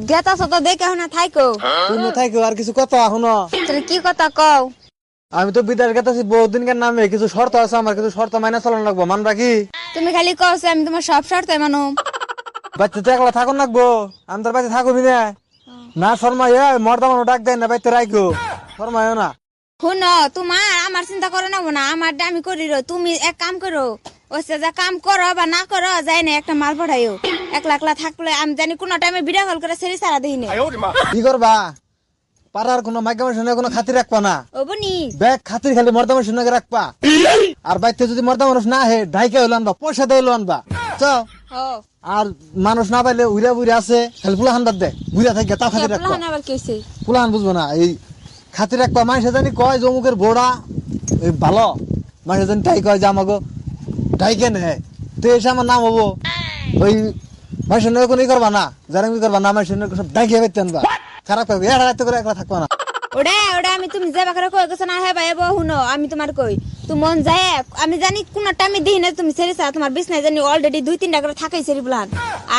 গেতা সত দেখে না থাইকো তুমি থাইকো আর কিছু কথা এখনো তুমি কি কথা কও? আমি তো বিদায় গেতাছি বহুদিনকার নামে কিছু শর্ত আছে আমার কিছু শর্ত মাইনা চালানো লাগবো মানবা কি তুমি খালি কওছ আমি তোমার সব শর্ত মানো। বাচ্চা তো একলা থাকুন লাগবো আমি তোর বাচ্চা থাকুবি না না শর্মাই মর্দা মানুষ ডাক দেয় না বাইতে রাখো শর্মাইও না শুনো তোমার আমার চিন্তা করো না না আমার আমি করি রো তুমি এক কাম করো ওসে যা কাম করো বা না করো যাই না একটা মাল পাঠাইও একলা একলা থাকলে আমি জানি কোন টাইমে ভিডিও কল করে সেরি সারা দিই না কি করবা পাড়ার কোনো মাইকা মানুষ কোনো খাতির রাখবা না ওবনি ব্যাগ খাতির খালি মর্দা মানুষ রাখবা আর বাইতে যদি মর্দা মানুষ না হে ঢাইকে হইলো আনবা পয়সা দিয়ে হইলো আনবা চো ও আর মানুষ না পাইলে উইরা বুইরা আছে খালি পুলা হান্দার দে বুইরা থাকে তাও খাতির রাখবা প্লান আবার কি হইছে পুলান বুঝবো না এই খাতির রাখবা মানুষে জানি কয় জমুকের বোড়া এই ভালো মানুষে জানি তাই কয় যে আমাকে ঢাইকে নে তো এসে আমার নাম হবো ওই মানুষের নয় কোনো করবা না যারা করবা না মানুষের নয় সব ঢাইকে পেতে আনবা খারাপ পাবে এরা রাখতে করে একলা থাকবা না ওটা ওটা আমি তুমি যে বাকারে কই গেছ না হে ভাই শুনো আমি তোমার কই তুমি মন যায় আমি জানি কোন টাইমে দিই না তুমি সেরি সারা তোমার বিছনায় জানি অলরেডি 2-3টা করে থাকাই সেরি প্লান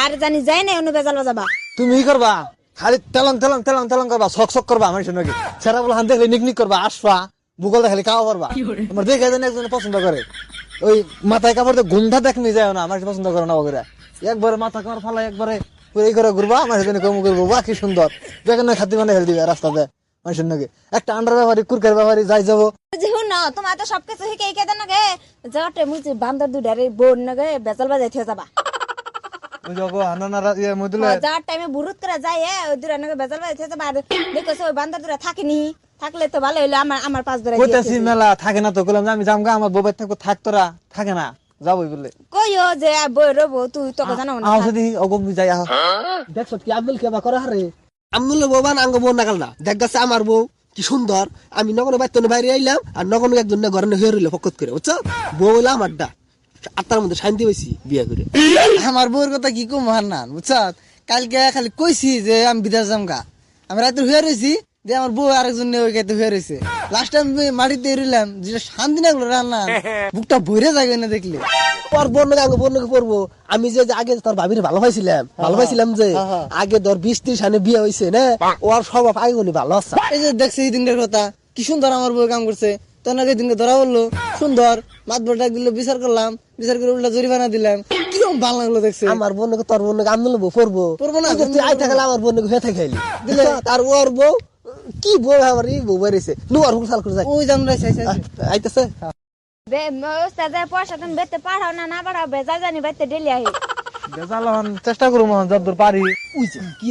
আর জানি যায় না অন্য বেজাল বাজাবা তুমি ই করবা খালি তেলং তেলং তেলং তেলং করবা শক শক করবা মানুষের নাকি সেরা বলে হান দেখলে নিকনিক করবা আসবা ভূগোল খালি খাওয়া করবা আমার দেখে জানি একজন পছন্দ করে ওই মাথায় কাপড় দিয়ে ঘুমটা দেখনি যায় না আমার পছন্দ করে না করে একবারে মাথা কাপড় ফালা একবারে এই করে ঘুরবা আমার জন্য কম করবো বাহ কি সুন্দর দেখেন না খাতি মানে হেল দিবে রাস্তাতে মানুষের নাকি একটা আন্ডার ব্যাপারী কুরকার ব্যাপারী যাই যাবো শুনো তোমার তো সবকিছু শিখে কে দেন নাকি যাওয়াতে মুজি বান্দর দুডারে বোন নাকি বেজাল বাজাই থিয়ে যাবা ওই জগো হানানা ইয়ে মদুলে যাওয়ার টাইমে বুরুত করে যায় ওই দুরা নাকি বেজাল বাজাই থিয়ে যাবা দেখছো ওই বান্দর দুরা থাকিনি থাকলে তো ভালো হইলো আমার আমার পাঁচ ধরে কইতাছি মেলা থাকে না তো কইলাম আমি যামগা আমার বউবাই থাকবো থাক তোরা থাকে না যাবই বলে কইও যে বই রবো তুই তো জানো না আও যদি অগম যাই আহ দেখছ কি আব্দুল কেবা করে হারে আমনুল বউ বান আঙ্গ বউ নাগাল না দেখ গেছে আমার বউ কি সুন্দর আমি নগর বাইতনে বাইরে আইলাম আর নগর একজন না ঘরে হয়ে রইল ফকত করে বুঝছো বউ হইলো আমারটা আত্মার মধ্যে শান্তি হয়েছি বিয়ে করে আমার বউর কথা কি কম হান্নান বুঝছ কালকে খালি কইছি যে আমি বিদেশ যামগা আমি রাতে হয়ে রয়েছি যে আমার বউ আরেকজন ওই গাইতে হয়ে রয়েছে লাস্ট টাইম মাটিতে এরিলাম যেটা শান্তি না গেলো রান্না বুকটা ভরে যাবে না দেখলে ওর বন্যকে আঙ্গ বন্যকে পড়বো আমি যে আগে তোর ভাবির ভালো পাইছিলাম যে আগে ধর 20-30 সালে বিয়ে হয়েছে না ওর স্বভাব আগে উনি ভালো আছে এই যে দেখছি এই দিনটার কথা কি সুন্দর আমার বউ কাম করছে তখন আগে দিনকে ধরা বললো সুন্দর মাতবর ডাক দিল বিচার করলাম বিচার করে উল্টা জরিমানা দিলাম কিরকম ভালো লাগলো দেখছে আমার বন্যকে তোর বন্যকে আমনুল বউ পড়বো না তুই আই থাকলে আমার বন্যকে হয়ে থাকাইলি দিলে তার ওর বউ কি বউ আমার এই বউ বেরিয়েছে নুয়ার হুল সাল করে যায় ওই জান আইতেছে ওস্তাদ পয়সা তুমি বেতে পাঠাও না না পাঠাও বেজাল জানি বাইতে ডেলি আহি চেষ্টা করবো যতদূর পারি